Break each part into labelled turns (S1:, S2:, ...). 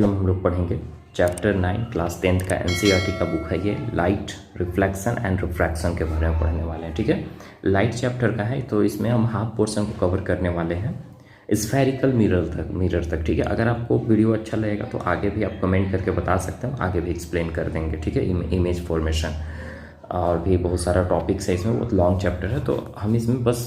S1: हम लोग पढ़ेंगे चैप्टर 9 क्लास 10th का एनसीईआरटी का बुक है ये। लाइट रिफ्लेक्शन एंड रिफ्रैक्शन के बारे में पढ़ने वाले हैं। ठीक है, लाइट चैप्टर का है तो इसमें हम हाफ पोर्शन को कवर करने वाले हैं स्फेरिकल मिरर तक। ठीक है, अगर आपको वीडियो अच्छा लगेगा तो आगे भी आप कमेंट करके बता सकते हो, आगे भी एक्सप्लेन कर देंगे। ठीक है, इमेज फॉर्मेशन और भी बहुत सारा टॉपिक्स है इसमें, बहुत लॉन्ग चैप्टर है तो हम इसमें बस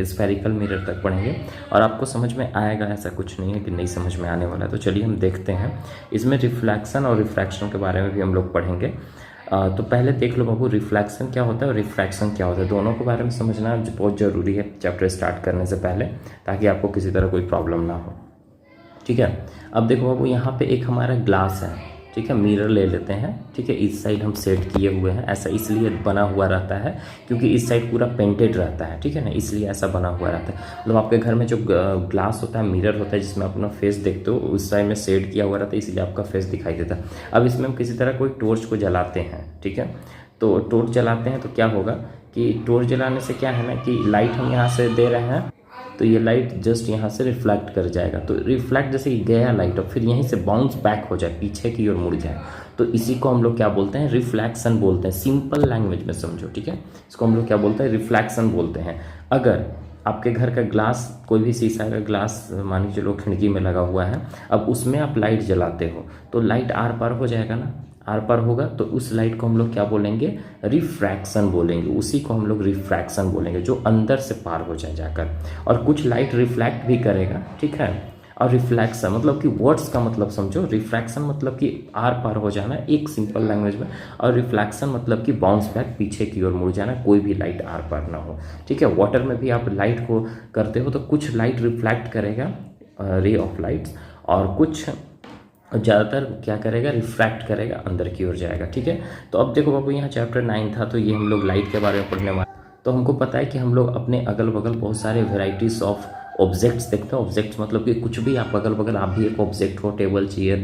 S1: स्फेरिकल मिरर तक पढ़ेंगे और आपको समझ में आएगा, ऐसा कुछ नहीं है कि नहीं समझ में आने वाला है। तो चलिए हम देखते हैं। इसमें रिफ्लेक्शन और रिफ्रैक्शन के बारे में भी हम लोग पढ़ेंगे। तो पहले देख लो बाबू, रिफ्लेक्शन क्या होता है और रिफ्रैक्शन क्या होता है, दोनों के बारे में समझना बहुत ज़रूरी है चैप्टर स्टार्ट करने से पहले, ताकि आपको किसी तरह कोई प्रॉब्लम ना हो। ठीक है, अब देखो बाबू, यहाँ पे एक हमारा ग्लास है। ठीक है, मिरर ले लेते हैं। ठीक है, इस साइड हम सेट किए हुए हैं, ऐसा इसलिए बना हुआ रहता है क्योंकि इस साइड पूरा पेंटेड रहता है। ठीक है ना, इसलिए ऐसा बना हुआ रहता है। मतलब आपके घर में जो ग्लास होता है, मिरर होता है जिसमें अपना फेस देखते हो, उस साइड में सेट किया हुआ रहता है, इसलिए आपका फेस दिखाई देता है। अब इसमें हम किसी तरह कोई टॉर्च को जलाते हैं। ठीक है, तो टॉर्च जलाते हैं तो क्या होगा कि टॉर्च जलाने से क्या है ना कि लाइट हम यहाँ से दे रहे हैं तो ये लाइट जस्ट यहाँ से रिफ्लेक्ट कर जाएगा। तो रिफ्लेक्ट जैसे गया लाइट और फिर यहीं से बाउंस बैक हो जाए, पीछे की ओर मुड़ जाए, तो इसी को हम लोग क्या बोलते हैं, रिफ्लेक्शन बोलते हैं। सिंपल लैंग्वेज में समझो। ठीक है, इसको हम लोग क्या बोलते हैं, रिफ्लेक्शन बोलते हैं। अगर आपके घर का ग्लास, कोई भी शीशा का ग्लास मान के चलो खिड़की में लगा हुआ है, अब उसमें आप लाइट जलाते हो तो लाइट आर पार हो जाएगा ना, आर पार होगा तो उस लाइट को हम लोग क्या बोलेंगे, रिफ्रैक्शन बोलेंगे। उसी को हम लोग रिफ्रैक्शन बोलेंगे, जो अंदर से पार हो जाए जाकर। और कुछ लाइट रिफ्लेक्ट भी करेगा। ठीक है, और रिफ्लेक्शन मतलब कि वर्ड्स का मतलब समझो। रिफ्रैक्शन मतलब कि आर पार हो जाना एक सिंपल लैंग्वेज में, और रिफ्लेक्शन मतलब कि बाउंस बैक, पीछे की ओर मुड़ जाना, कोई भी लाइट आर पार ना हो। ठीक है, वाटर में भी आप लाइट को करते हो तो कुछ लाइट रिफ्लेक्ट करेगा, रे ऑफ लाइट्स, और कुछ ज़्यादातर क्या करेगा, रिफ्रैक्ट करेगा, अंदर की ओर जाएगा। ठीक है, तो अब देखो बाबू, यहाँ चैप्टर 9 था तो ये हम लोग लाइट के बारे में पढ़ने वाले। तो हमको पता है कि हम लोग अपने अगल बगल बहुत सारे वेराइटीज ऑफ ऑब्जेक्ट्स देखते हैं। ऑब्जेक्ट्स मतलब कि कुछ भी आप अगल बगल, आप भी एक ऑब्जेक्ट हो, टेबल, चेयर,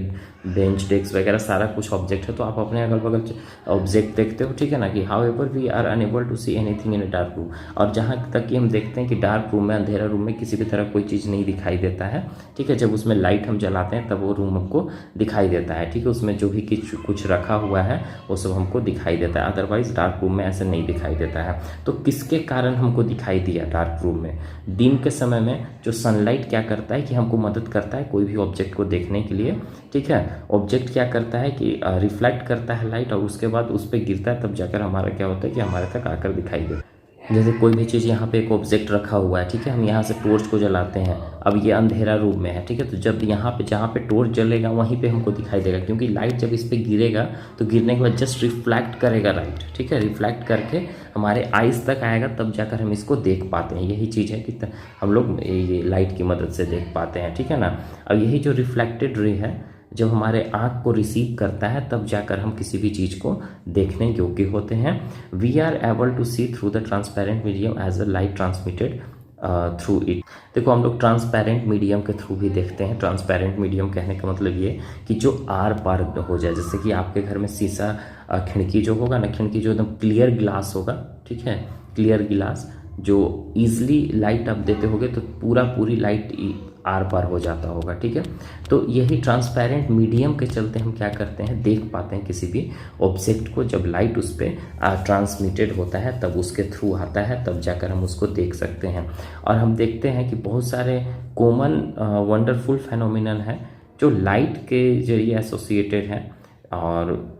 S1: बेंच, डेस्क वगैरह सारा कुछ ऑब्जेक्ट है, तो आप अपने अगल बगल ऑब्जेक्ट देखते हो। ठीक है ना, कि however we are unable to see anything in a dark room. और जहाँ तक कि हम देखते हैं कि डार्क रूम में, अंधेरा रूम में किसी भी तरह कोई चीज़ नहीं दिखाई देता है। ठीक है, जब उसमें लाइट हम जलाते हैं तब वो रूम हमको दिखाई देता है। ठीक है, उसमें जो भी कुछ रखा हुआ है वो सब हमको दिखाई देता है, अदरवाइज डार्क रूम में ऐसे नहीं दिखाई देता है। तो किसके कारण हमको दिखाई दिया डार्क रूम में? दिन के समय में जो सनलाइट क्या करता है कि हमको मदद करता है कोई भी ऑब्जेक्ट को देखने के लिए। ठीक है, ऑब्जेक्ट क्या करता है कि रिफ्लेक्ट करता है लाइट और उसके बाद उस पर गिरता है, तब जाकर हमारा क्या होता है कि हमारे तक आकर दिखाई देता है। जैसे कोई भी चीज़, यहाँ पे एक ऑब्जेक्ट रखा हुआ है। ठीक है, हम यहाँ से टॉर्च को जलाते हैं, अब ये अंधेरा रूम में है। ठीक है, तो जब यहाँ पे जहाँ पे टॉर्च जलेगा वहीं पे हमको दिखाई देगा, क्योंकि लाइट जब इस पे गिरेगा तो गिरने के बाद जस्ट रिफ्लेक्ट करेगा लाइट। ठीक है, रिफ्लेक्ट करके हमारे आइज तक आएगा, तब जाकर हम इसको देख पाते हैं। यही चीज़ है कि हम लोग ये लाइट की मदद से देख पाते हैं। ठीक है ना, अब यही जो रिफ्लेक्टेड रे है, जब हमारे आँख को रिसीव करता है तब जाकर हम किसी भी चीज़ को देखने योग्य होते हैं। We are able to see through the transparent medium as a light transmitted through it. देखो, हम लोग ट्रांसपेरेंट मीडियम के थ्रू भी देखते हैं। ट्रांसपेरेंट मीडियम कहने का मतलब ये कि जो आर पार हो जाए, जैसे कि आपके घर में शीशा, खिड़की जो होगा ना, खिड़की जो एकदम क्लियर ग्लास होगा। ठीक है, क्लियर ग्लास जो ईजिली लाइट आप देते होगे तो पूरी लाइट आर पार हो जाता होगा। ठीक है, तो यही ट्रांसपेरेंट मीडियम के चलते हम क्या करते हैं, देख पाते हैं किसी भी ऑब्जेक्ट को। जब लाइट उस पर ट्रांसमिटेड होता है तब उसके थ्रू आता है, तब जाकर हम उसको देख सकते हैं। और हम देखते हैं कि बहुत सारे कॉमन वंडरफुल फेनोमिनन है जो लाइट के जरिए एसोसिएटेड है। और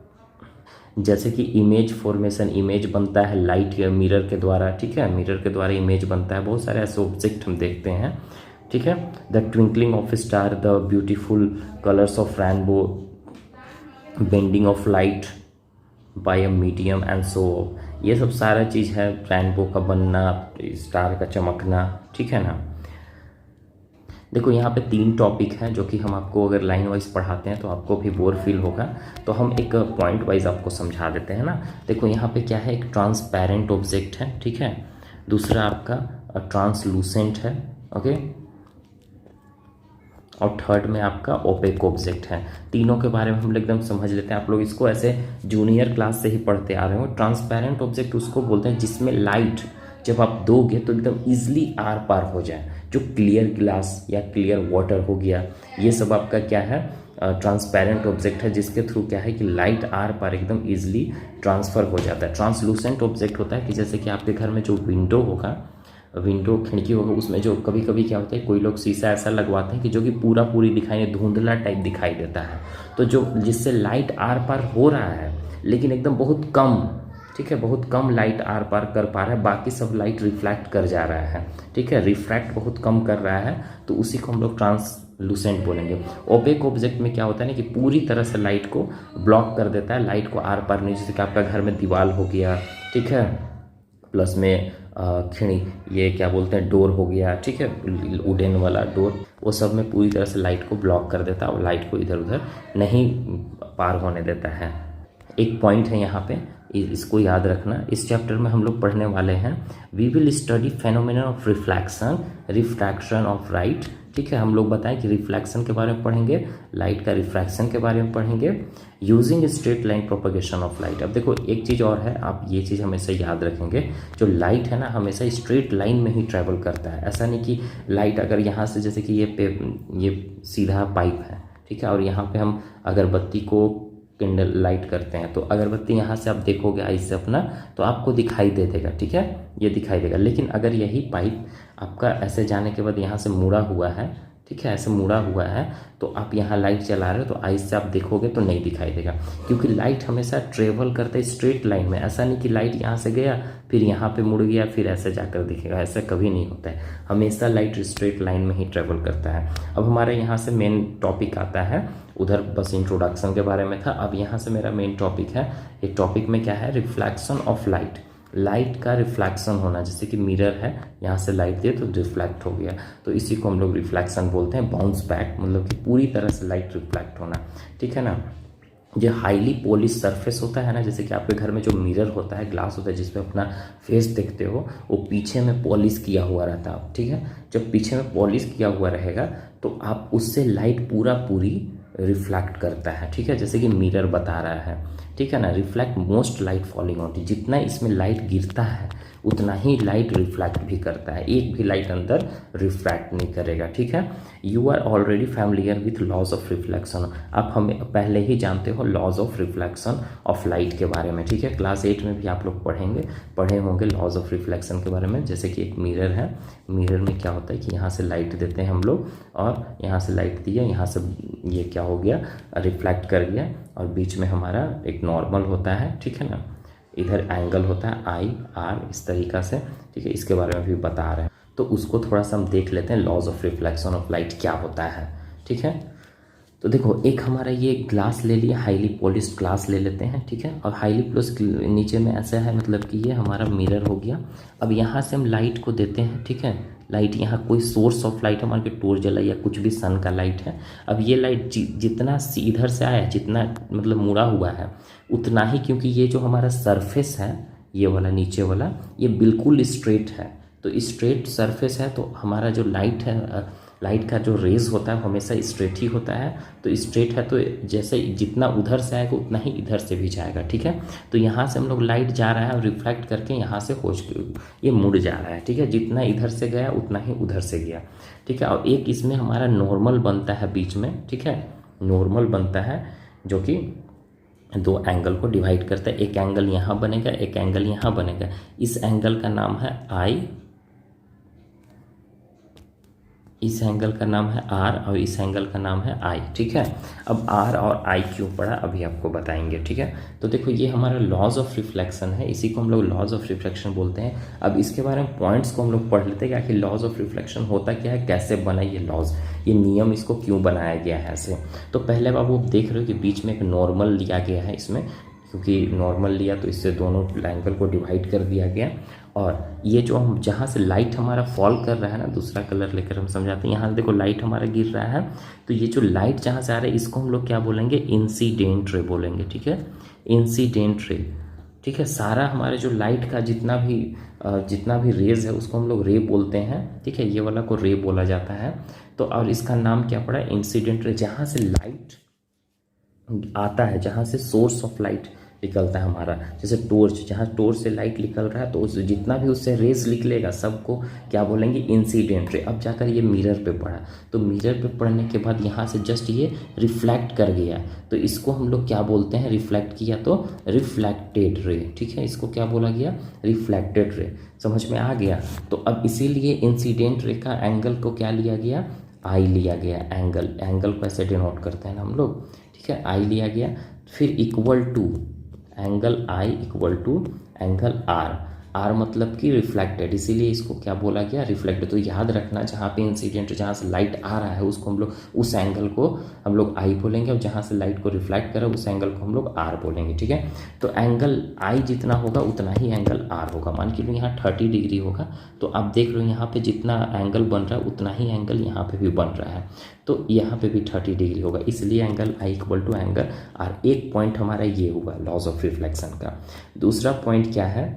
S1: जैसे कि इमेज फॉर्मेशन, इमेज बनता है लाइट मिरर के द्वारा। ठीक है, मिरर के द्वारा इमेज बनता है। बहुत सारे ऐसे ऑब्जेक्ट हम देखते हैं। ठीक है, the twinkling of star, the beautiful colours of rainbow, bending of light by a medium and so, ये सब सारा चीज़ है। रेनबो का बनना, स्टार का चमकना। ठीक है ना, देखो यहाँ पे 3 टॉपिक हैं जो कि हम आपको अगर लाइन वाइज पढ़ाते हैं तो आपको भी बोर फील होगा, तो हम एक पॉइंट वाइज आपको समझा देते हैं ना। देखो यहाँ पे क्या है, एक ट्रांसपेरेंट ऑब्जेक्ट है। ठीक है, दूसरा आपका ट्रांसलूसेंट है। ओके, और थर्ड में आपका ओपेक ऑब्जेक्ट है। तीनों के बारे में हम एकदम समझ लेते हैं। आप लोग इसको ऐसे जूनियर क्लास से ही पढ़ते आ रहे हो। ट्रांसपेरेंट ऑब्जेक्ट उसको बोलते हैं जिसमें लाइट जब आप दोगे तो एकदम इजीली आर पार हो जाए, जो क्लियर ग्लास या क्लियर वाटर हो गया, ये सब आपका क्या है, ट्रांसपेरेंट ऑब्जेक्ट है जिसके थ्रू क्या है कि लाइट आर पार एकदम इजीली ट्रांसफ़र हो जाता है। ट्रांसलूसेंट ऑब्जेक्ट होता है कि जैसे कि आपके घर में जो विंडो खिड़की होगा उसमें जो कभी कभी क्या होता है, कोई लोग शीशा ऐसा लगवाते हैं कि जो कि पूरी दिखाई नहीं, धुंधला टाइप दिखाई देता है, तो जो जिससे लाइट आर पार हो रहा है लेकिन एकदम बहुत कम, ठीक है, बहुत कम लाइट आर पार कर पा रहा है, बाकी सब लाइट रिफ्लेक्ट कर जा रहा है, ठीक है, रिफ्रैक्ट बहुत कम कर रहा है, तो उसी को हम लोग ट्रांसलूसेंट बोलेंगे। ओपेक ऑब्जेक्ट में क्या होता है ना कि पूरी तरह से लाइट को ब्लॉक कर देता है, लाइट को आर पार नहीं, जैसे कि आपका घर में दीवार हो गया, ठीक है, प्लस में खिड़ी, ये क्या बोलते हैं, डोर हो गया, ठीक है, वुडन वाला डोर, वो सब में पूरी तरह से लाइट को ब्लॉक कर देता है और लाइट को इधर उधर नहीं पार होने देता है। एक पॉइंट है यहाँ पे, इसको याद रखना। इस चैप्टर में हम लोग पढ़ने वाले हैं we will study phenomenon of reflection, refraction of light, ठीक है। हम लोग बताएं कि रिफ्लेक्शन के बारे में पढ़ेंगे, लाइट का रिफ्रैक्शन के बारे में पढ़ेंगे, using straight line propagation of light. अब देखो एक चीज़ और है, आप ये चीज़ हमेशा याद रखेंगे, जो लाइट है ना हमेशा स्ट्रेट लाइन में ही ट्रैवल करता है। ऐसा नहीं कि लाइट अगर यहाँ से, जैसे कि ये सीधा पाइप है, ठीक है, और यहाँ पे हम अगरबत्ती को कैंडल लाइट करते हैं, तो अगरबत्ती यहाँ से आप देखोगे ऐसे अपना, तो आपको दिखाई दे देगा, ठीक है, ये दिखाई देगा। लेकिन अगर यही पाइप आपका ऐसे जाने के बाद यहाँ से मुड़ा हुआ है, ठीक है, ऐसे मुड़ा हुआ है, तो आप यहाँ लाइट चला रहे हो तो आइस से आप देखोगे तो नहीं दिखाई देगा, क्योंकि लाइट हमेशा ट्रेवल करता है स्ट्रेट लाइन में। ऐसा नहीं कि लाइट यहाँ से गया फिर यहाँ पे मुड़ गया फिर ऐसे जाकर दिखेगा, ऐसा कभी नहीं होता है, हमेशा लाइट स्ट्रेट लाइन में ही ट्रेवल करता है। अब हमारे यहाँ से मेन टॉपिक आता है, उधर बस इंट्रोडक्शन के बारे में था, अब यहाँ से मेरा मेन टॉपिक है। एक टॉपिक में क्या है, रिफ्लेक्शन ऑफ लाइट, लाइट का रिफ्लेक्शन होना, जैसे कि मिरर है, यहाँ से लाइट दिए तो रिफ्लेक्ट हो गया, तो इसी को हम लोग रिफ्लेक्शन बोलते हैं। बाउंस बैक मतलब कि पूरी तरह से लाइट रिफ्लेक्ट होना, ठीक है ना। जो हाईली पॉलिश सरफेस होता है ना, जैसे कि आपके घर में जो मिरर होता है, ग्लास होता है जिसपे अपना फेस देखते हो, वो पीछे में पॉलिश किया हुआ रहता है, ठीक है। जब पीछे में पॉलिश किया हुआ रहेगा तो आप उससे लाइट पूरी रिफ्लेक्ट करता है, ठीक है, जैसे कि मिरर बता रहा है, ठीक है ना। Reflect most light falling on, जितना इसमें लाइट गिरता है उतना ही लाइट रिफ्लेक्ट भी करता है, एक भी लाइट अंदर रिफ्लेक्ट नहीं करेगा, ठीक है। You are already familiar with laws of reflection, आप हमें पहले ही जानते हो laws of reflection of light के बारे में, ठीक है। क्लास 8 में भी आप लोग पढ़े होंगे लॉज ऑफ रिफ्लेक्शन के बारे में। जैसे कि एक मिरर है, मिरर में क्या होता है कि यहाँ से लाइट देते हैं हम लोग, और यहाँ से लाइट दिया, यहाँ से ये क्या हो गया, रिफ्लेक्ट कर गया, और बीच में हमारा एक नॉर्मल होता है, ठीक है ना, इधर एंगल होता है आई आर, इस तरीक़ा से, ठीक है, इसके बारे में भी बता रहे हैं, तो उसको थोड़ा सा हम देख लेते हैं, laws of reflection of light क्या होता है, ठीक है। तो देखो एक हमारा ये ग्लास ले लिया, हाईली पॉलिश्ड ग्लास ले लेते हैं, ठीक है, और हाईली पॉलिश नीचे में ऐसा है, मतलब कि ये हमारा मिरर हो गया। अब यहाँ से हम लाइट को देते हैं, ठीक है, लाइट यहाँ कोई सोर्स ऑफ लाइट है, मान के टॉर्च जला या कुछ भी सन का लाइट है। अब ये लाइट जितना इधर से आया, जितना मतलब मुड़ा हुआ है उतना ही, क्योंकि ये जो हमारा सरफेस है ये वाला नीचे वाला, ये बिल्कुल स्ट्रेट है, तो स्ट्रेट सरफेस है, तो हमारा जो लाइट है, लाइट का जो रेज होता है हमेशा स्ट्रेट ही होता है, तो स्ट्रेट है तो जैसे जितना उधर से आएगा उतना ही इधर से भी जाएगा, ठीक है। तो यहाँ से हम लोग लाइट जा रहा है और रिफ्लेक्ट करके यहाँ से ये मुड़ जा रहा है, ठीक है, जितना इधर से गया उतना ही उधर से गया, ठीक है। और एक इसमें हमारा नॉर्मल बनता है बीच में, ठीक है, नॉर्मल बनता है जो कि दो एंगल को डिवाइड करता है, एक एंगल यहाँ बनेगा, एक एंगल यहाँ बनेगा, इस एंगल का नाम है आई, इस एंगल का नाम है आर, और इस एंगल का नाम है आई, ठीक है। अब आर और आई क्यों पढ़ा अभी आपको बताएंगे, ठीक है। तो देखो ये हमारा लॉज ऑफ रिफ्लेक्शन है, इसी को हम लोग लॉज ऑफ रिफ्लेक्शन बोलते हैं। अब इसके बारे में पॉइंट्स को हम लोग पढ़ लेते हैं कि आखिर लॉज ऑफ रिफ्लेक्शन होता क्या है, कैसे बना ये लॉज, ये नियम इसको क्यों बनाया गया है ऐसे। तो पहले बाबू आप देख रहे हो कि बीच में एक नॉर्मल लिया गया है इसमें, क्योंकि नॉर्मल लिया तो इससे दोनों एंगल को डिवाइड कर दिया गया। और ये जो हम जहाँ से लाइट हमारा फॉल कर रहा है ना, दूसरा कलर लेकर हम समझाते हैं। यहाँ देखो लाइट हमारा गिर रहा है, तो ये जो लाइट जहाँ से आ रहा है इसको हम लोग क्या बोलेंगे, इंसिडेंट रे बोलेंगे, ठीक है, इंसिडेंट रे, ठीक है। सारा हमारे जो लाइट का जितना भी रेज है उसको हम लोग रे बोलते हैं, ठीक है, ये वाला को रे बोला जाता है। तो और इसका नाम क्या पड़ा, इंसिडेंट रे। जहाँ से लाइट आता है, जहाँ से सोर्स ऑफ लाइट निकलता है हमारा, जैसे टॉर्च, जहाँ टॉर्च से लाइट निकल रहा है तो उस जितना भी उससे रेज निकलेगा सबको क्या बोलेंगे, इंसिडेंट रे। अब जाकर ये मिरर पे पड़ा, तो मिरर पे पड़ने के बाद यहाँ से जस्ट ये रिफ्लेक्ट कर गया, तो इसको हम लोग क्या बोलते हैं, रिफ्लेक्ट किया तो रिफ्लेक्टेड रे। ठीक है, इसको क्या बोला गया, रिफ्लेक्टेड रे। समझ में आ गया। तो अब इसीलिए इंसिडेंट रे का एंगल को क्या लिया गया, आई लिया गया। एंगल को ऐसे डिनोट करते हैं ना हम लोग। ठीक है, आई लिया गया, फिर equal to angle I equal to angle R. R मतलब कि रिफ्लेक्टेड, इसीलिए इसको क्या बोला गया, रिफ्लेक्टेड। तो याद रखना, जहाँ पे इंसिडेंट, जहाँ से लाइट आ रहा है उसको हम लोग, उस एंगल को हम लोग आई बोलेंगे, और जहाँ से लाइट को रिफ्लेक्ट करें उस एंगल को हम लोग आर बोलेंगे। ठीक है, तो एंगल आई जितना होगा उतना ही एंगल आर होगा। मान के लो यहाँ 30 डिग्री होगा, तो आप देख रहे हो यहाँ पे जितना एंगल बन रहा है उतना ही एंगल यहाँ पे भी बन रहा है, तो यहाँ पे भी 30 डिग्री होगा, इसलिए angle I equal to angle R. एक पॉइंट हमारा ये हुआ लॉज ऑफ रिफ्लेक्शन का। दूसरा पॉइंट क्या है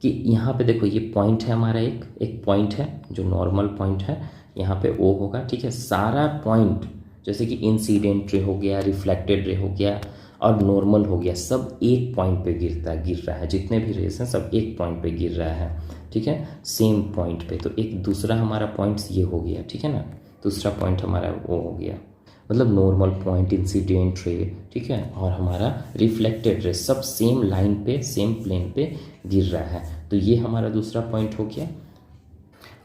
S1: कि यहाँ पे देखो, ये पॉइंट है हमारा, एक पॉइंट है जो नॉर्मल पॉइंट है, यहाँ पे ओ होगा। ठीक है, सारा पॉइंट जैसे कि इंसिडेंट रे हो गया, रिफ्लेक्टेड रे हो गया और नॉर्मल हो गया, सब एक पॉइंट पे गिर रहा है। जितने भी रेस हैं सब एक पॉइंट पे गिर रहा है। ठीक है, सेम पॉइंट पे। तो एक दूसरा हमारा पॉइंट ये हो गया। ठीक है ना, दूसरा पॉइंट हमारा वो हो गया, मतलब नॉर्मल पॉइंट, इंसिडेंट रे, ठीक है, और हमारा रिफ्लेक्टेड रे, सब सेम लाइन पे, सेम प्लेन पे गिर रहा है। तो ये हमारा दूसरा पॉइंट हो गया।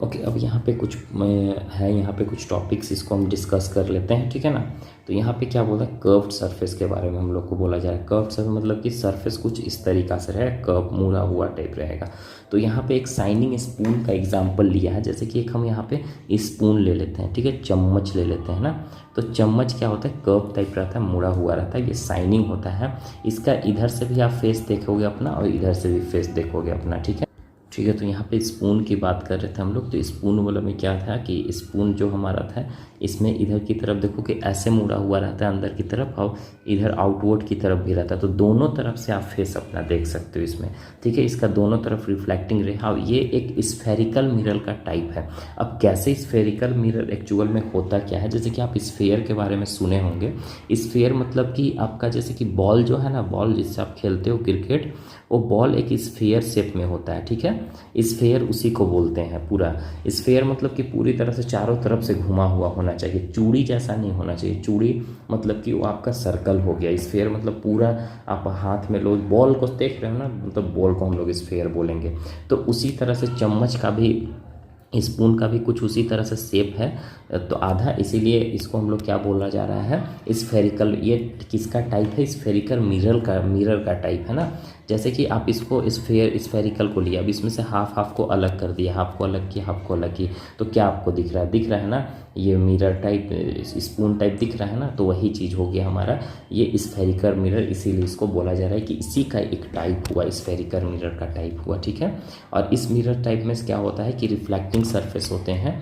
S1: ओके, अब यहाँ पे कुछ यहाँ पे कुछ टॉपिक्स, इसको हम डिस्कस कर लेते हैं। ठीक है ना, तो यहाँ पे क्या बोला, कर्व्ड सरफेस के बारे में हम लोग को बोला जा रहा है। कर्व्ड सरफेस मतलब कि सरफेस कुछ इस तरीका से रहेगा, कर्व मुड़ा हुआ टाइप रहेगा। तो यहाँ पे एक शाइनिंग स्पून का एग्जांपल लिया है, जैसे कि एक हम यहाँ पे स्पून ले लेते हैं, ठीक है, चम्मच ले लेते हैं ना। तो चम्मच क्या होता है, कर्व टाइप रहता है, मुड़ा हुआ रहता है, ये शाइनिंग होता है। इसका इधर से भी आप फेस देखोगे अपना, और इधर से भी फेस देखोगे अपना। ठीक है, ठीक है। तो यहाँ पे स्पून की बात कर रहे थे हम लोग। तो स्पून वाला में क्या था कि स्पून जो हमारा था, इसमें इधर की तरफ देखो कि ऐसे मुड़ा हुआ रहता है अंदर की तरफ, और इधर आउटवर्ड की तरफ भी रहता है। तो दोनों तरफ से आप फेस अपना देख सकते हो इसमें। ठीक है, इसका दोनों तरफ रिफ्लेक्टिंग रे। हाँ, ये एक स्फेरिकल मिरर का टाइप है। अब कैसे स्फेरिकल मिरर एक्चुअल में होता क्या है, जैसे कि आप स्फेयर के बारे में सुने होंगे। स्फेयर मतलब कि आपका जैसे कि बॉल जो है ना, बॉल जिससे आप खेलते हो क्रिकेट, वो बॉल एक स्फेयर शेप में होता है। ठीक है, स्फेयर उसी को बोलते हैं। पूरा स्फेयर मतलब कि पूरी तरह से चारों तरफ से घुमा हुआ होना चाहिए, चूड़ी जैसा नहीं होना चाहिए। चूड़ी मतलब कि वो आपका सर्कल हो गया। स्फेयर मतलब पूरा आप हाथ में लो, बॉल को देख रहे हो ना, मतलब बॉल को हम लोग स्फेयर बोलेंगे। तो उसी तरह से चम्मच का भी, स्पून का भी कुछ उसी तरह से शेप है, तो आधा, इसीलिए इसको हम लोग क्या बोला जा रहा है, स्फेरिकल। ये किसका टाइप है, स्फेरिकल मिरर का टाइप है ना। जैसे कि आप इसको स्फेरिकल को लिया, अब इसमें से हाफ को अलग कर दिया, हाफ को अलग किया, हाफ को अलग की, तो क्या आपको दिख रहा है ना, ये मिरर टाइप, स्पून टाइप दिख रहा है ना। तो वही चीज़ हो गया हमारा ये स्फेरिकल मिरर, इसीलिए इसको बोला जा रहा है कि इसी का एक टाइप हुआ, स्फेरिकल मिरर का टाइप हुआ। ठीक है, और इस मिरर टाइप में क्या होता है कि रिफ्लेक्टिंग सरफेस होते हैं,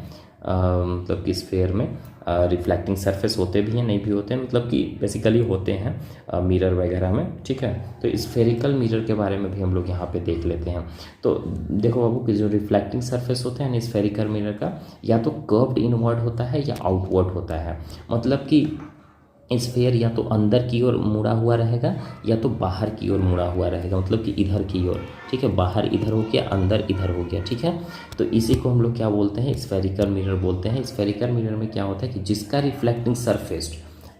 S1: मतलब कि स्फेयर में रिफ्लेक्टिंग सरफेस होते भी हैं, नहीं भी होते हैं, मतलब कि बेसिकली होते हैं मिरर वगैरह में। ठीक है, तो स्फेरिकल मिरर के बारे में भी हम लोग यहाँ पे देख लेते हैं। तो देखो बाबू कि जो रिफ्लेक्टिंग सरफेस होते हैं ना स्फेरिकल मिरर का, या तो कर्व्ड इनवर्ड होता है या आउटवर्ड होता है। मतलब कि स्फेयर या तो अंदर की ओर मुड़ा हुआ रहेगा या तो बाहर की ओर मुड़ा हुआ रहेगा, मतलब कि इधर की ओर। ठीक है, बाहर इधर हो गया, अंदर इधर हो गया। ठीक है, तो इसी को हम लोग क्या बोलते हैं, स्फेरिकल मिरर बोलते हैं। स्फेरिकल मिरर में क्या होता है कि जिसका रिफ्लेक्टिंग सरफेस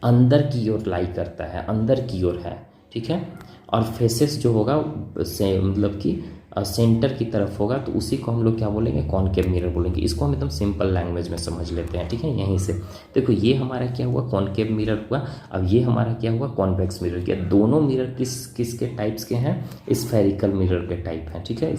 S1: अंदर की ओर लाई करता है, अंदर की ओर है। ठीक है, और फेसेस जो होगा से मतलब कि सेंटर की तरफ होगा, तो उसी को हम लोग क्या बोलेंगे, कॉनकेव मिरर बोलेंगे। इसको हम एकदम सिंपल लैंग्वेज में समझ लेते हैं। ठीक है, यहीं से देखो ये हमारा क्या हुआ, कॉनकेव मिरर हुआ। अब ये हमारा क्या हुआ, कॉन्वेक्स मिरर किया। दोनों मिरर किसके टाइप्स के हैं, स्फेरिकल मिरर के टाइप हैं। ठीक है,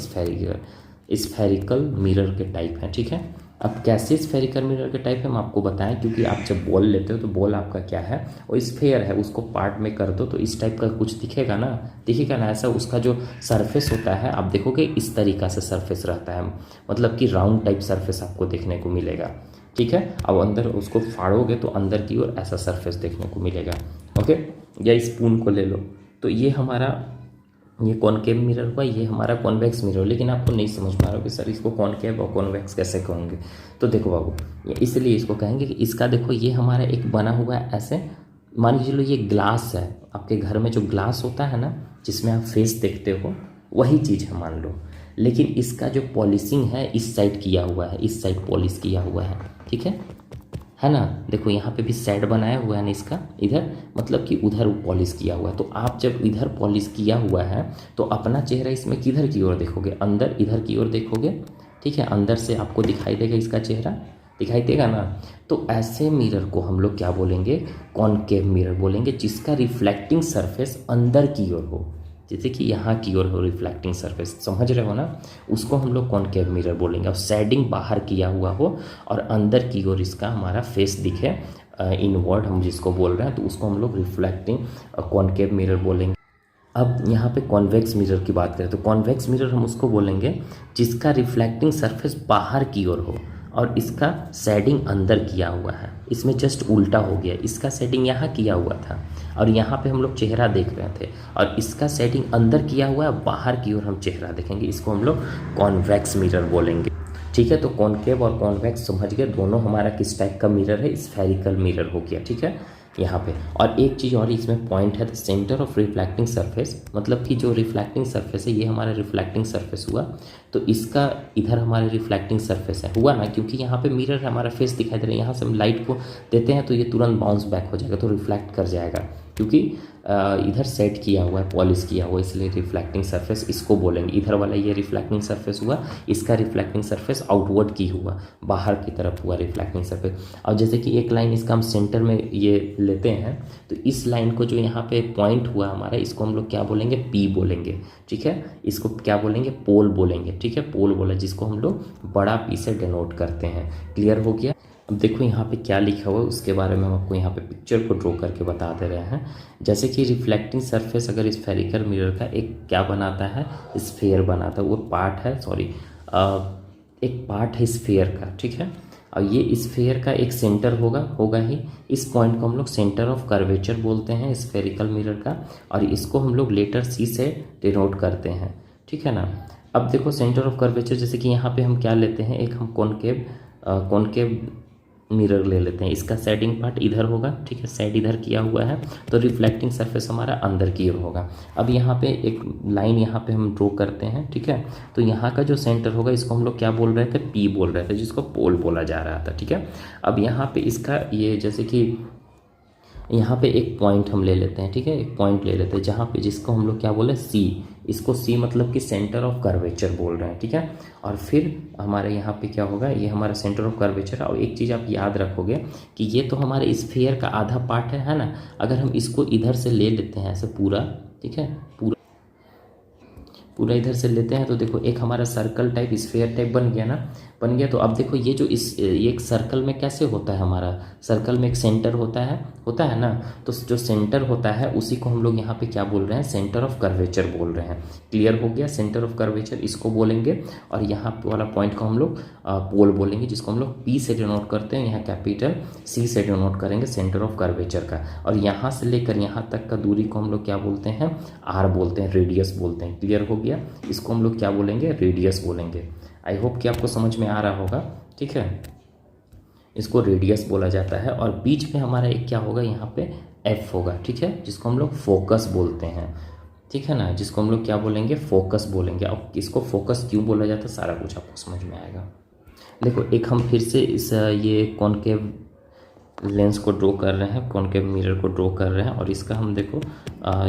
S1: स्फेरिकल मिरर के टाइप हैं। ठीक है, अब कैसे स्फेरिकल मिरर के टाइप है हम आपको बताएं, क्योंकि आप जब बॉल लेते हो तो बॉल आपका क्या है, वो स्फेयर है, उसको पार्ट में कर दो तो इस टाइप का कुछ दिखेगा ना, ऐसा उसका जो सरफेस होता है आप देखोगे इस तरीका से सरफेस रहता है, मतलब कि राउंड टाइप सरफेस आपको देखने को मिलेगा। ठीक है, अब अंदर उसको फाड़ोगे तो अंदर की ओर ऐसा सरफेस देखने को मिलेगा। ओके, या स्पून को ले लो, तो ये हमारा ये कॉनकेव मिरर हुआ, ये हमारा कॉन्वेक्स मिरर। लेकिन आपको नहीं समझ पा रहा हो कि सर इसको कॉनकेव और कॉन्वेक्स कैसे कहोगे, तो देखो बाबू, इसलिए इसको कहेंगे कि इसका देखो ये हमारा एक बना हुआ है ऐसे, मान के चलो ये ग्लास है, आपके घर में जो ग्लास होता है ना जिसमें आप फेस देखते हो, वही चीज़ है मान लो, लेकिन इसका जो पॉलिशिंग है इस साइड किया हुआ है, इस साइड पॉलिश किया हुआ है, ठीक है ना। देखो यहाँ पे भी साइड बनाया हुआ है ना इसका, इधर मतलब कि उधर पॉलिश किया हुआ है। तो आप जब इधर पॉलिश किया हुआ है तो अपना चेहरा इसमें किधर की ओर देखोगे, अंदर इधर की ओर देखोगे, ठीक है। अंदर से आपको दिखाई देगा इसका चेहरा, दिखाई देगा ना। तो ऐसे मिरर को हम लोग क्या बोलेंगे, कॉनकेव मिरर बोलेंगे, जिसका रिफ्लेक्टिंग सरफेस अंदर की ओर हो, जैसे कि यहाँ की ओर हो रिफ्लेक्टिंग सरफेस, समझ रहे हो ना, उसको हम लोग कॉनकेव मिरर बोलेंगे। और शेडिंग बाहर किया हुआ हो और अंदर की ओर इसका हमारा फेस दिखे, इनवर्ड हम जिसको बोल रहे हैं, तो उसको हम लोग रिफ्लेक्टिंग कॉनकेव मिरर बोलेंगे। अब यहाँ पे कॉन्वेक्स मिरर की बात करें तो कॉन्वेक्स मिरर हम उसको बोलेंगे जिसका रिफ्लेक्टिंग सरफेस बाहर की ओर हो और इसका शेडिंग अंदर किया हुआ है। इसमें जस्ट उल्टा हो गया, इसका शेडिंग यहाँ किया हुआ था और यहाँ पे हम लोग चेहरा देख रहे थे, और इसका शेडिंग अंदर किया हुआ है, बाहर की ओर हम चेहरा देखेंगे, इसको हम लोग कॉन्वेक्स मिरर बोलेंगे, ठीक है। तो कॉनकेव और कॉन्वेक्स समझ गए, दोनों हमारा किस टाइप का मिरर है, स्फेरिकल मिरर हो गया, ठीक है यहाँ पे। और एक चीज़ और इसमें पॉइंट है, the centre of reflecting surface, मतलब कि जो रिफ्लेक्टिंग सरफेस है ये हमारा रिफ्लेक्टिंग सरफेस हुआ, तो इसका इधर हमारे रिफ्लेक्टिंग सरफेस है, हुआ ना, क्योंकि यहाँ पे मिरर है, हमारा फेस दिखाई दे रहा है, यहाँ से हम लाइट को देते हैं तो ये तुरंत बाउंस बैक हो जाएगा, तो रिफ्लेक्ट कर जाएगा, क्योंकि इधर सेट किया हुआ है, पॉलिश किया हुआ है, इसलिए रिफ्लेक्टिंग सरफेस इसको बोलेंगे। इधर वाला ये रिफ्लेक्टिंग सरफेस हुआ, इसका रिफ्लेक्टिंग सरफेस आउटवर्ड की हुआ, बाहर की तरफ हुआ रिफ्लेक्टिंग सरफेस। और जैसे कि एक लाइन इसका हम सेंटर में ये लेते हैं, तो इस लाइन को जो यहाँ पे पॉइंट हुआ हमारा, इसको हम लोग क्या बोलेंगे, पी बोलेंगे, ठीक है। इसको क्या बोलेंगे, पोल बोलेंगे, ठीक है, पोल बोला, जिसको हम लोग बड़ा पी से डिनोट करते हैं। क्लियर हो गया। अब देखो यहाँ पे क्या लिखा हुआ है, उसके बारे में हम आपको यहाँ पे पिक्चर को ड्रॉ करके बता दे रहे हैं। जैसे कि रिफ्लेक्टिंग सरफेस अगर स्फेरिकल मिरर का एक क्या बनाता है, स्फेयर बनाता है, वो पार्ट है, सॉरी एक पार्ट है स्फेयर का, ठीक है। और ये स्फेयर का एक सेंटर होगा ही, इस पॉइंट को हम लोग सेंटर ऑफ कर्वेचर बोलते हैं स्फेरिकल मिरर का, और इसको हम लोग लेटर सी से डिनोट करते हैं, ठीक है ना। अब देखो सेंटर ऑफ कर्वेचर, जैसे कि यहाँ पे हम क्या लेते हैं, एक हम कॉनकेव मिरर ले लेते हैं, इसका शेडिंग पार्ट इधर होगा, ठीक है, शेड इधर किया हुआ है, तो रिफ्लेक्टिंग सरफेस हमारा अंदर की ओर होगा। अब यहाँ पे एक लाइन यहाँ पे हम ड्रॉ करते हैं, ठीक है। तो यहाँ का जो सेंटर होगा इसको हम लोग क्या बोल रहे थे, पी बोल रहे थे, जिसको पोल बोला जा रहा था, ठीक है। अब यहाँ पे इसका ये जैसे कि यहाँ पे एक पॉइंट हम ले लेते हैं, ठीक है, एक पॉइंट ले लेते हैं जहाँ पे, जिसको हम लोग क्या बोले, सी, इसको सी मतलब कि सेंटर ऑफ कर्वेचर बोल रहे हैं, ठीक है। और फिर हमारे यहाँ पे क्या होगा, ये हमारा सेंटर ऑफ कर्वेचर है। और एक चीज़ आप याद रखोगे कि ये तो हमारे स्फीयर का आधा पार्ट है ना। अगर हम इसको इधर से ले लेते हैं ऐसे पूरा, ठीक है, पूरा इधर से लेते हैं, तो देखो एक हमारा सर्कल टाइप स्फीयर टाइप बन गया ना, बन गया। तो अब देखो ये जो ये एक सर्कल में कैसे होता है, हमारा सर्कल में एक सेंटर होता है ना। तो जो सेंटर होता है उसी को हम लोग यहाँ पे क्या बोल रहे हैं, सेंटर ऑफ कर्वेचर बोल रहे हैं। क्लियर हो गया, सेंटर ऑफ कर्वेचर इसको बोलेंगे। और यहाँ वाला पॉइंट को हम लोग पोल बोलेंगे, जिसको हम लोग पी से डिनोट करते हैं, यहाँ कैपिटल सी से डिनोट करेंगे सेंटर ऑफ कर्वेचर का। और यहाँ से लेकर यहाँ तक का दूरी को हम लोग क्या बोलते हैं, आर बोलते हैं, रेडियस बोलते हैं। क्लियर हो गया, इसको हम लोग क्या बोलेंगे, रेडियस बोलेंगे। आई होप कि आपको समझ में आ रहा होगा, ठीक है। इसको रेडियस बोला जाता है। और बीच में हमारा एक क्या होगा, यहाँ पे एफ होगा, ठीक है, जिसको हम लोग फोकस बोलते हैं, ठीक है ना, जिसको हम लोग क्या बोलेंगे, फोकस बोलेंगे। अब इसको फोकस क्यों बोला जाता है, सारा कुछ आपको समझ में आएगा। देखो एक हम फिर से इस ये कॉनकेव लेंस को ड्रॉ कर रहे हैं, कॉनकेव मिरर को ड्रॉ कर रहे हैं, और इसका हम देखो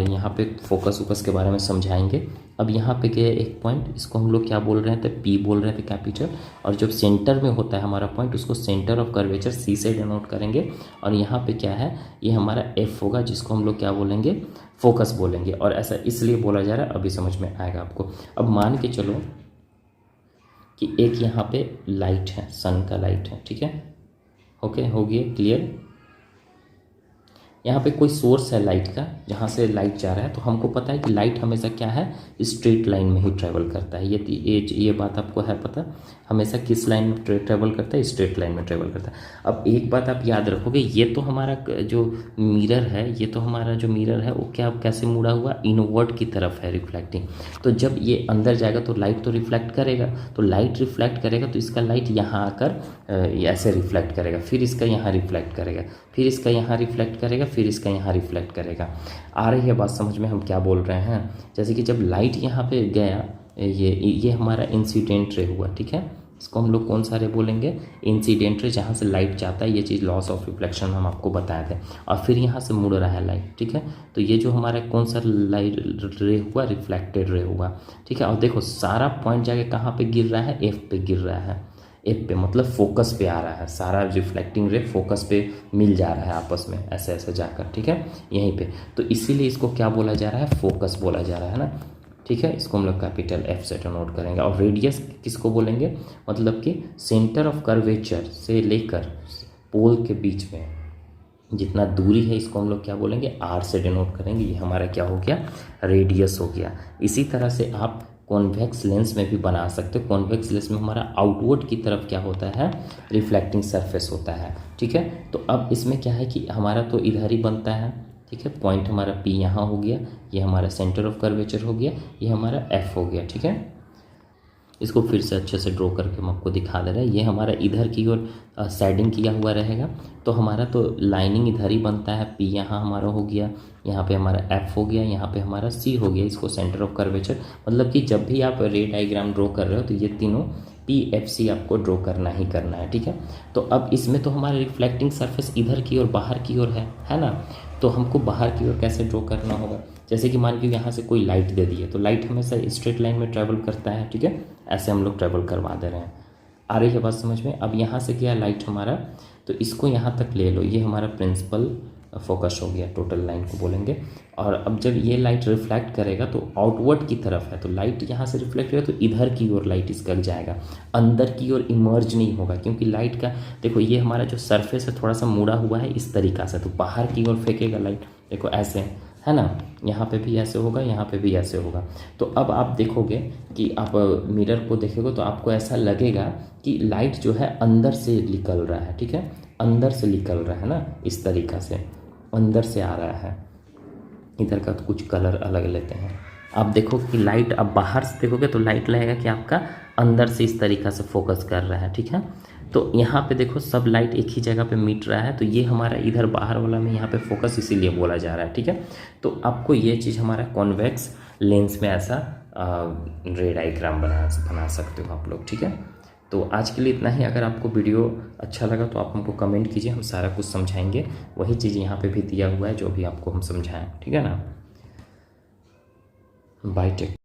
S1: यहाँ पे फोकस वोकस के बारे में समझाएंगे। अब यहाँ पे गए एक पॉइंट, इसको हम लोग क्या बोल रहे थे, पी बोल रहे थे, कैपिटल। और जब सेंटर में होता है हमारा पॉइंट, उसको सेंटर ऑफ कर्वेचर सी से डिनोट करेंगे। और यहाँ पे क्या है, ये हमारा एफ होगा, जिसको हम लोग क्या बोलेंगे, फोकस बोलेंगे। और ऐसा इसलिए बोला जा रहा है, अभी समझ में आएगा आपको। अब मान के चलो कि एक यहाँ पे लाइट है, सन का लाइट है, ठीक है, ओके, हो गया क्लियर। यहाँ पे कोई सोर्स है लाइट का, जहाँ से लाइट जा रहा है, तो हमको पता है कि लाइट हमेशा क्या है, स्ट्रेट लाइन में ही ट्रैवल करता है। ये बात आपको है पता, हमेशा किस लाइन में ट्रैवल करता है, स्ट्रेट लाइन में ट्रैवल करता है। अब एक बात आप याद रखोगे, ये तो हमारा जो मिरर है, ये तो हमारा जो मिरर है वो क्या कैसे मुड़ा हुआ, इनवर्ड की तरफ है रिफ्लेक्टिंग। तो जब ये अंदर जाएगा तो लाइट तो रिफ्लेक्ट करेगा, तो लाइट रिफ्लेक्ट करेगा तो इसका लाइट यहाँ आकर ऐसे रिफ्लेक्ट करेगा, फिर इसका यहाँ रिफ्लेक्ट करेगा, फिर इसका यहाँ रिफ्लेक्ट करेगा, फिर इसका यहाँ रिफ्लेक्ट करेगा। आ रही है बात समझ में हम क्या बोल रहे हैं? जैसे कि जब लाइट यहाँ पे गया, ये हमारा इंसिडेंट रे हुआ, ठीक है। इसको हम लोग कौन सा रे बोलेंगे? इंसिडेंट रे, जहाँ से लाइट जाता है। ये चीज़ लॉस ऑफ रिफ्लेक्शन हम आपको बताए थे। और फिर यहाँ से मुड़ रहा है लाइट, ठीक है। तो ये जो हमारा कौन सा लाइट रे हुआ? रिफ्लेक्टेड रे हुआ, ठीक है। और देखो सारा पॉइंट जाके कहाँ पे गिर रहा है? एफ पे गिर रहा है। एफ पे मतलब फोकस पे आ रहा है, सारा रिफ्लेक्टिंग रे फोकस पे मिल जा रहा है आपस में, ऐसे ऐसे जाकर, ठीक है, यहीं पे। तो इसीलिए इसको क्या बोला जा रहा है? फोकस बोला जा रहा है ना, ठीक है। इसको हम लोग कैपिटल एफ से डिनोट करेंगे। और रेडियस किसको बोलेंगे? मतलब कि सेंटर ऑफ कर्वेचर से लेकर पोल के बीच में जितना दूरी है, इसको हम लोग क्या बोलेंगे? आर से डिनोट करेंगे। ये हमारा क्या हो गया? रेडियस हो गया। इसी तरह से आप कॉन्वेक्स लेंस में भी बना सकते हो। कॉन्वेक्स लेंस में हमारा आउटवर्ड की तरफ क्या होता है? रिफ्लेक्टिंग सरफेस होता है, ठीक है। तो अब इसमें क्या है कि हमारा तो इधर ही बनता है, ठीक है। पॉइंट हमारा पी यहाँ हो गया, ये हमारा सेंटर ऑफ कर्वेचर हो गया, ये हमारा एफ हो गया, ठीक है। इसको फिर से अच्छे से ड्रॉ करके हम आपको दिखा दे रहे हैं। ये हमारा इधर की ओर शेडिंग किया हुआ रहेगा, तो हमारा तो लाइनिंग इधर ही बनता है। पी यहाँ हमारा हो गया, यहाँ पे हमारा एफ हो गया, यहाँ पे हमारा सी हो गया। इसको सेंटर ऑफ कर्वेचर, मतलब कि जब भी आप रे डायग्राम ड्रॉ कर रहे हो तो ये तीनों पी एफ सी आपको ड्रॉ करना ही करना है, ठीक है। तो अब इसमें तो हमारा रिफ्लेक्टिंग सरफेस इधर की ओर, बाहर की ओर है ना। तो हमको बाहर की ओर कैसे ड्रॉ करना होगा? जैसे कि मान लीजिए यहाँ से कोई लाइट दे दी है, तो लाइट हमेशा स्ट्रेट लाइन में ट्रैवल करता है, ठीक है। ऐसे हम लोग ट्रैवल करवा दे रहे हैं। आ रही है बात समझ में? अब यहाँ से गया लाइट हमारा, तो इसको यहाँ तक ले लो, ये हमारा प्रिंसिपल फोकस हो गया, टोटल लाइन को बोलेंगे। और अब जब ये लाइट रिफ्लेक्ट करेगा तो आउटवर्ड की तरफ है, तो लाइट यहाँ से रिफ्लेक्ट करेगा तो इधर की ओर लाइट इसका जाएगा, अंदर की ओर इमर्ज नहीं होगा। क्योंकि लाइट का देखो, ये हमारा जो सरफेस है थोड़ा सा मुड़ा हुआ है इस तरीक़ा से, तो बाहर की ओर फेंकेगा लाइट, देखो ऐसे है ना। यहाँ पे भी ऐसे होगा, यहाँ पे भी ऐसे होगा। तो अब आप देखोगे कि आप मिरर को देखोगे तो आपको ऐसा लगेगा कि लाइट जो है अंदर से निकल रहा है, ठीक है, अंदर से निकल रहा है ना, इस तरीक़ा से अंदर से आ रहा है। इधर का तो कुछ कलर अलग लेते हैं। आप देखो कि लाइट, अब बाहर से देखोगे तो लाइट लगेगा कि आपका अंदर से इस तरीक़ा से फोकस कर रहा है, ठीक है। तो यहाँ पे देखो सब लाइट एक ही जगह पे मिट रहा है, तो ये हमारा इधर बाहर वाला में यहाँ पे फोकस इसीलिए बोला जा रहा है, ठीक है। तो आपको ये चीज़ हमारा कॉन्वेक्स लेंस में ऐसा रे डायग्राम बना सकते हो आप लोग, ठीक है। तो आज के लिए इतना ही। अगर आपको वीडियो अच्छा लगा तो आप हमको कमेंट कीजिए, हम सारा कुछ समझाएंगे। वही चीज़ यहाँ पे भी दिया हुआ है जो भी आपको हम समझाएं, ठीक है ना। Bye take.